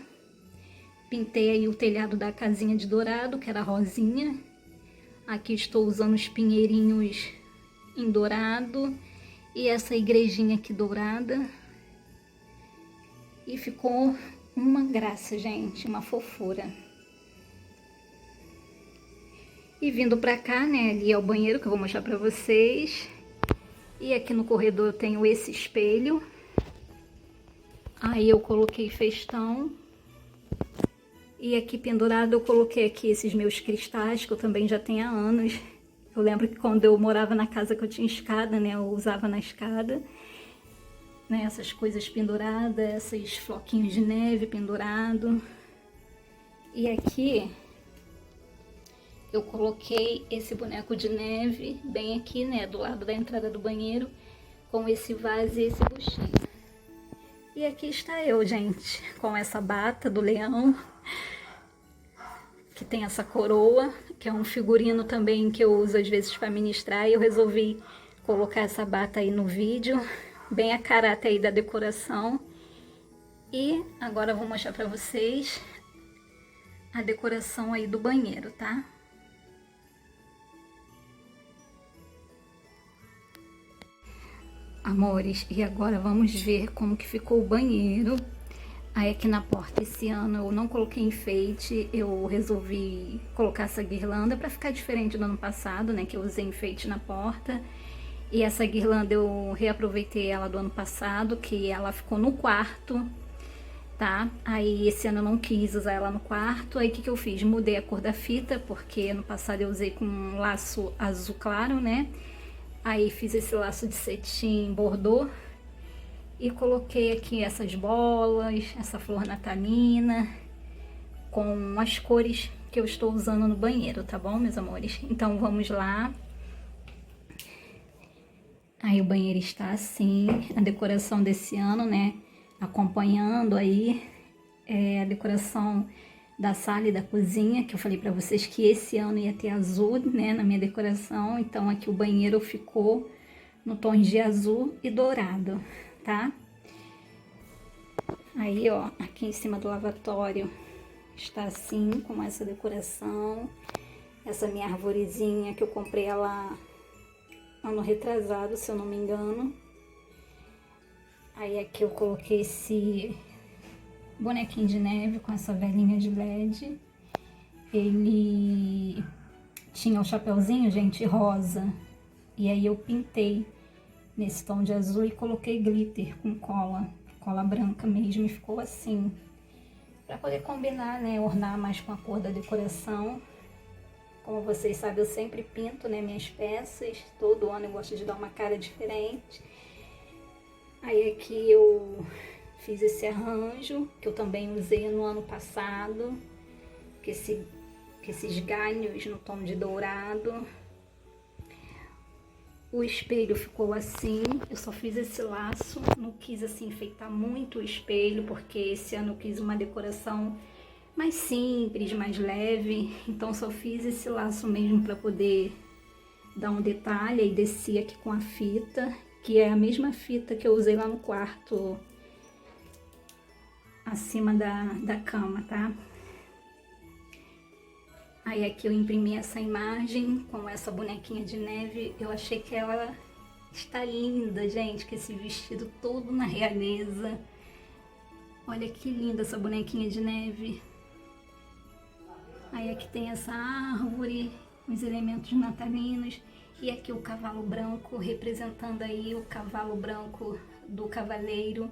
Pintei aí o telhado da casinha de dourado, que era rosinha. Aqui estou usando os pinheirinhos em dourado e essa igrejinha aqui dourada. E ficou uma graça, gente, uma fofura. E vindo pra cá, né, ali é o banheiro que eu vou mostrar pra vocês. E aqui no corredor eu tenho esse espelho. Aí eu coloquei festão. E aqui pendurado eu coloquei aqui esses meus cristais, que eu também já tenho há anos. Eu lembro que quando eu morava na casa que eu tinha escada, né, eu usava na escada. Né, essas coisas penduradas, esses floquinhos de neve pendurado. E aqui eu coloquei esse boneco de neve bem aqui, né, do lado da entrada do banheiro, com esse vaso e esse buchinho. E aqui está eu, gente, com essa bata do leão, que tem essa coroa, que é um figurino também que eu uso às vezes para ministrar, e eu resolvi colocar essa bata aí no vídeo, bem a caráter aí da decoração. E agora eu vou mostrar para vocês a decoração aí do banheiro, tá? Amores, e agora vamos ver como que ficou o banheiro. Aí aqui na porta esse ano eu não coloquei enfeite, eu resolvi colocar essa guirlanda para ficar diferente do ano passado, né, que eu usei enfeite na porta. E essa guirlanda eu reaproveitei ela do ano passado, que ela ficou no quarto, tá? Aí esse ano eu não quis usar ela no quarto, aí o que eu fiz? Mudei a cor da fita, porque ano passado eu usei com um laço azul claro, né? Aí fiz esse laço de cetim bordô e coloquei aqui essas bolas, essa flor natalina, com as cores que eu estou usando no banheiro, tá bom, meus amores? Então vamos lá. Aí o banheiro está assim, a decoração desse ano, né? Acompanhando aí a decoração da sala e da cozinha, que eu falei pra vocês que esse ano ia ter azul, né, na minha decoração. Então aqui o banheiro ficou no tom de azul e dourado, tá? Aí, ó, aqui em cima do lavatório está assim, com essa decoração. Essa minha arvorezinha que eu comprei ela ano retrasado, se eu não me engano. Aí aqui eu coloquei esse bonequinho de neve com essa velhinha de LED. Ele tinha o chapeuzinho, gente, rosa. E aí eu pintei nesse tom de azul e coloquei glitter com cola branca mesmo, e ficou assim. Pra poder combinar, né, ornar mais com a cor da decoração. Como vocês sabem, eu sempre pinto, né, minhas peças. Todo ano eu gosto de dar uma cara diferente. Aí aqui eu fiz esse arranjo, que eu também usei no ano passado. Com esses galhos no tom de dourado. O espelho ficou assim, eu só fiz esse laço, não quis assim enfeitar muito o espelho, porque esse ano eu quis uma decoração mais simples, mais leve, então só fiz esse laço mesmo para poder dar um detalhe. E desci aqui com a fita, que é a mesma fita que eu usei lá no quarto, acima da cama, tá? Aí aqui eu imprimi essa imagem com essa bonequinha de neve. Eu achei que ela está linda, gente, com esse vestido todo na realeza. Olha que linda essa bonequinha de neve. Aí aqui tem essa árvore, os elementos natalinos. E aqui o cavalo branco, representando aí o cavalo branco do cavaleiro.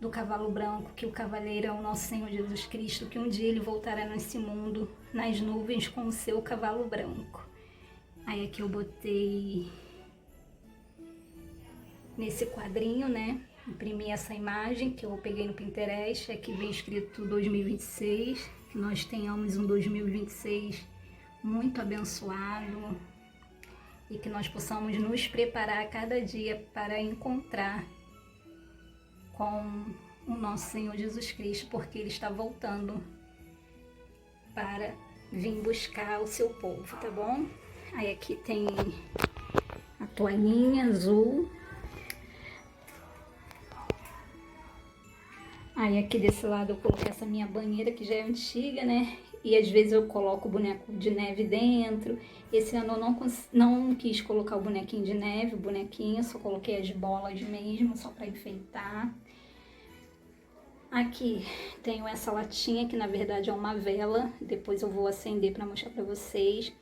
Do cavalo branco, que o cavaleiro é o nosso Senhor Jesus Cristo, que um dia ele voltará nesse mundo, nas nuvens, com o seu cavalo branco. Aí aqui eu botei nesse quadrinho, né, imprimi essa imagem que eu peguei no Pinterest. Aqui vem escrito 2026, que nós tenhamos um 2026 muito abençoado e que nós possamos nos preparar a cada dia para encontrar com o nosso Senhor Jesus Cristo, porque Ele está voltando para vir buscar o seu povo, tá bom? Aí aqui tem a toalhinha azul. Aí aqui desse lado eu coloquei essa minha banheira, que já é antiga, né? E às vezes eu coloco o boneco de neve dentro. Esse ano eu não quis colocar o bonequinho de neve, o bonequinho, só coloquei as bolas mesmo, só para enfeitar. Aqui tenho essa latinha, que na verdade é uma vela, depois eu vou acender para mostrar para vocês.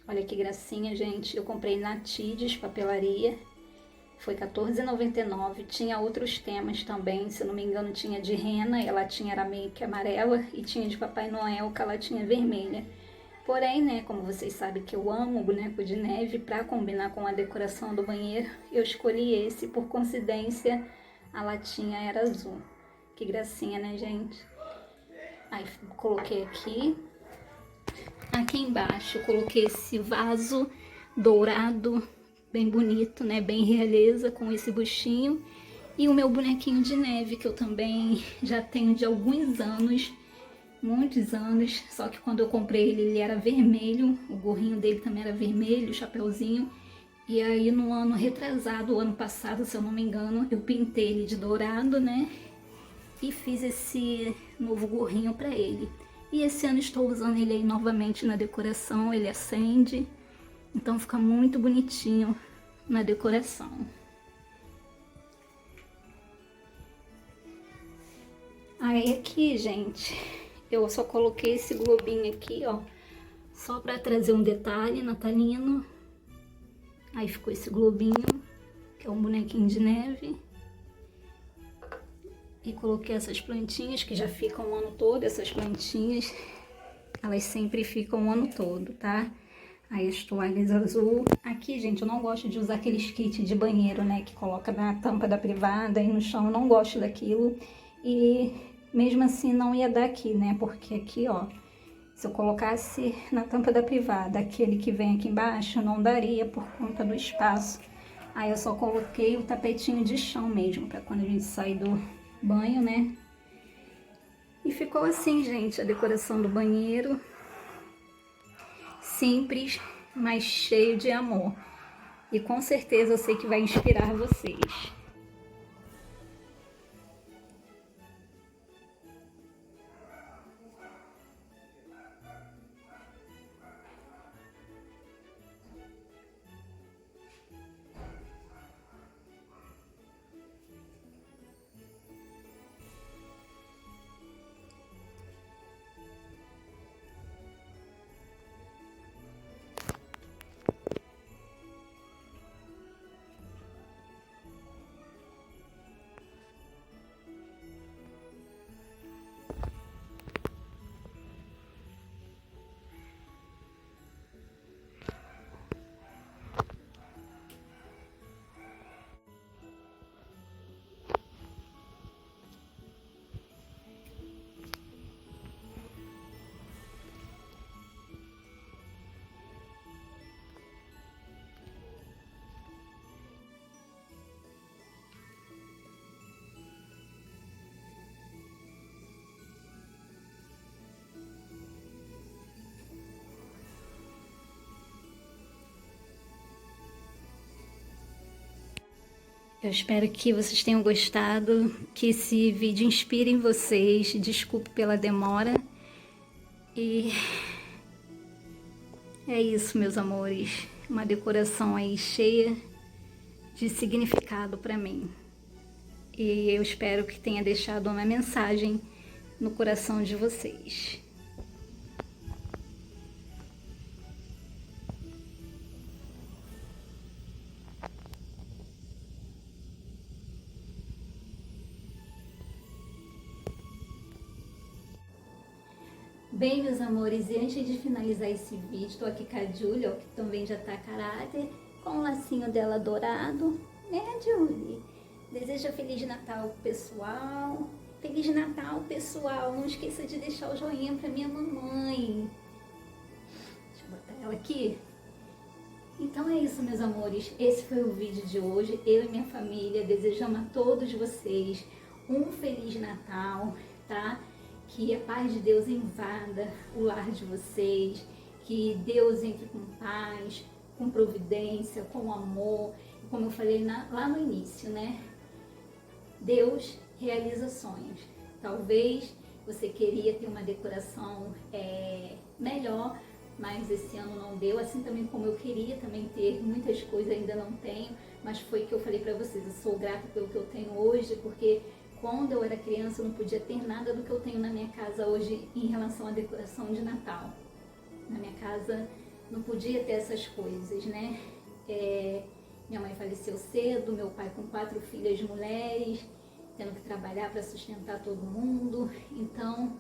Olha que gracinha, gente. Eu comprei na Tides Papelaria, foi R$14,99. Tinha outros temas também, se eu não me engano tinha de rena, e a latinha era meio que amarela, e tinha de Papai Noel, com a latinha vermelha. Porém, né, como vocês sabem que eu amo o boneco de neve, para combinar com a decoração do banheiro, eu escolhi esse. Por coincidência, a latinha era azul. Que gracinha, né, gente? Aí coloquei aqui. Aqui embaixo eu coloquei esse vaso dourado, bem bonito, né? Bem realeza, com esse buchinho. E o meu bonequinho de neve, que eu também já tenho de alguns anos, muitos anos. Só que quando eu comprei ele, ele era vermelho. O gorrinho dele também era vermelho, o chapeuzinho. E aí no ano retrasado, o ano passado, se eu não me engano, eu pintei ele de dourado, né? E fiz esse novo gorrinho para ele. E esse ano estou usando ele aí novamente na decoração. Ele acende, então fica muito bonitinho na decoração. Aí aqui, gente, eu só coloquei esse globinho aqui, ó, só para trazer um detalhe natalino. Aí ficou esse globinho, que é um bonequinho de neve. E coloquei essas plantinhas que já ficam o ano todo. Essas plantinhas, elas sempre ficam o ano todo, tá? Aí as toalhas azul. Aqui, gente, eu não gosto de usar aqueles kits de banheiro, né? Que coloca na tampa da privada e no chão. Eu não gosto daquilo. E mesmo assim não ia dar aqui, né? Porque aqui, ó, se eu colocasse na tampa da privada aquele que vem aqui embaixo, não daria por conta do espaço. Aí eu só coloquei o tapetinho de chão mesmo, pra quando a gente sair do banho, né? E ficou assim, gente, a decoração do banheiro. Simples, mas cheio de amor. e com certeza eu sei que vai inspirar vocês. Eu espero que vocês tenham gostado, que esse vídeo inspire em vocês. Desculpe pela demora. E é isso, meus amores. Uma decoração aí cheia de significado para mim. E eu espero que tenha deixado uma mensagem no coração de vocês. Bem, meus amores, e antes de finalizar esse vídeo, estou aqui com a Julie, ó, que também já tá a caráter, com o lacinho dela dourado, né, Julie? Desejo Feliz Natal, pessoal. Feliz Natal, pessoal. Não esqueça de deixar o joinha pra minha mamãe. Deixa eu botar ela aqui. Então é isso, meus amores. Esse foi o vídeo de hoje. Eu e minha família desejamos a todos vocês um Feliz Natal, tá? Que a paz de Deus invada o lar de vocês, que Deus entre com paz, com providência, com amor. Como eu falei lá no início, né? Deus realiza sonhos. Talvez você queria ter uma decoração melhor, mas esse ano não deu, assim também como eu queria também ter muitas coisas, ainda não tenho, mas foi que eu falei para vocês, eu sou grata pelo que eu tenho hoje, porque quando eu era criança eu não podia ter nada do que eu tenho na minha casa hoje em relação à decoração de Natal. Na minha casa não podia ter essas coisas, né? Minha mãe faleceu cedo, meu pai com 4 filhas mulheres, tendo que trabalhar para sustentar todo mundo, então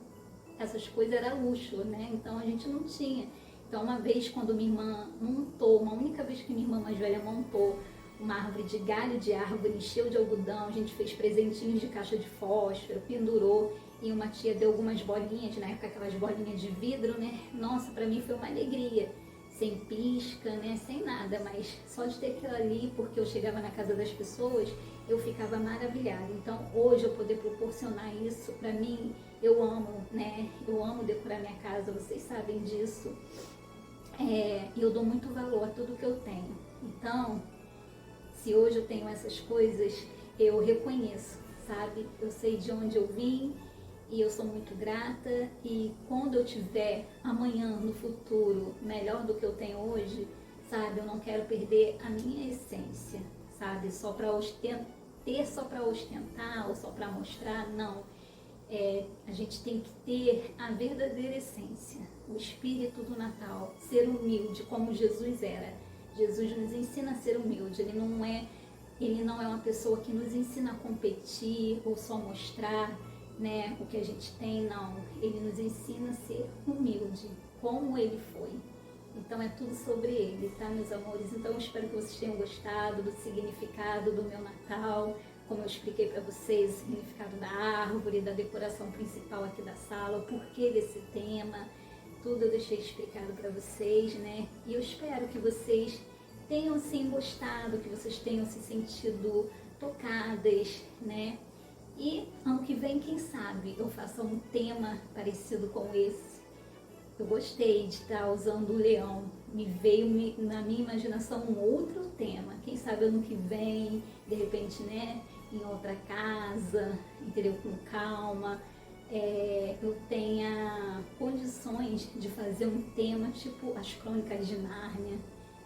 essas coisas eram luxo, né? Então a gente não tinha. Então uma vez quando minha irmã montou, uma única vez que minha irmã mais velha montou uma árvore de galho de árvore, encheu de algodão, a gente fez presentinhos de caixa de fósforo, pendurou, e uma tia deu algumas bolinhas, na época aquelas bolinhas de vidro, né? Nossa, pra mim foi uma alegria, sem pisca, né? Sem nada, mas só de ter aquilo ali, porque eu chegava na casa das pessoas, eu ficava maravilhada. Então hoje eu poder proporcionar isso, pra mim, eu amo, né? Eu amo decorar minha casa, vocês sabem disso. E eu dou muito valor a tudo que eu tenho. Então, se hoje eu tenho essas coisas, eu reconheço, sabe? Eu sei de onde eu vim e eu sou muito grata. E quando eu tiver amanhã, no futuro, melhor do que eu tenho hoje, sabe? Eu não quero perder a minha essência, sabe? Só para ostentar, só para ostentar ou só para mostrar, não. A gente tem que ter a verdadeira essência, o espírito do Natal, ser humilde como Jesus era. Jesus nos ensina a ser humilde, ele não é uma pessoa que nos ensina a competir ou só mostrar, né, o que a gente tem, não. Ele nos ensina a ser humilde, como ele foi. Então é tudo sobre ele, tá, meus amores? Então eu espero que vocês tenham gostado do significado do meu Natal, como eu expliquei para vocês, o significado da árvore, da decoração principal aqui da sala, o porquê desse tema, tudo eu deixei explicado para vocês, né? E eu espero que vocês tenham sim gostado, que vocês tenham se sentido tocadas, né? E ano que vem, quem sabe, eu faça um tema parecido com esse. Eu gostei de estar usando o leão me veio na minha imaginação um outro tema. Quem sabe ano que vem, de repente, né, em outra casa, entendeu? Com calma, eu tenha condições de fazer um tema tipo as Crônicas de Nárnia,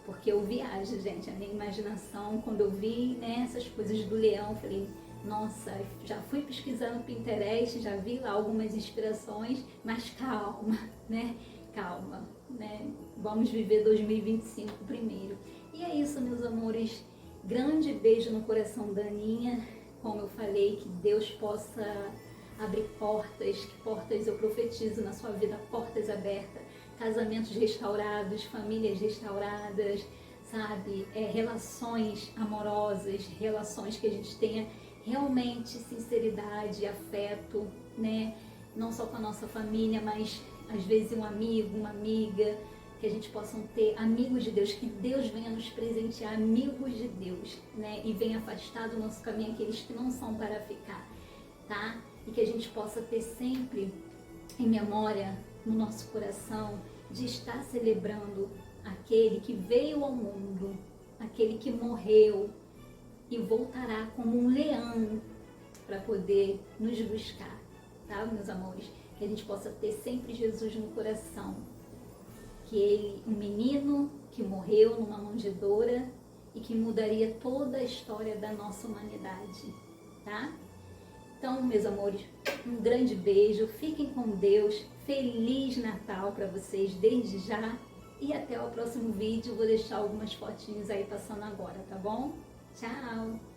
porque eu viajo, gente, a minha imaginação, quando eu vi, né, essas coisas do leão, falei, nossa, já fui pesquisando no Pinterest, já vi lá algumas inspirações, mas calma, né? Calma, né? Vamos viver 2025 primeiro. E é isso, meus amores. Grande beijo no coração da Aninha. Como eu falei, que Deus possa abrir portas, que portas eu profetizo na sua vida, portas abertas, casamentos restaurados, famílias restauradas, sabe? Relações amorosas, relações que a gente tenha realmente sinceridade, afeto, né? Não só com a nossa família, mas às vezes um amigo, uma amiga, que a gente possa ter amigos de Deus, que Deus venha nos presentear amigos de Deus, né? E venha afastar do nosso caminho aqueles que não são para ficar, tá? E que a gente possa ter sempre em memória, no nosso coração, de estar celebrando aquele que veio ao mundo, aquele que morreu e voltará como um leão para poder nos buscar, tá, meus amores? Que a gente possa ter sempre Jesus no coração, que ele, um menino que morreu numa manjedoura e que mudaria toda a história da nossa humanidade, tá? Então, meus amores, um grande beijo, fiquem com Deus, Feliz Natal para vocês desde já e até o próximo vídeo. Vou deixar algumas fotinhos aí passando agora, tá bom? Tchau!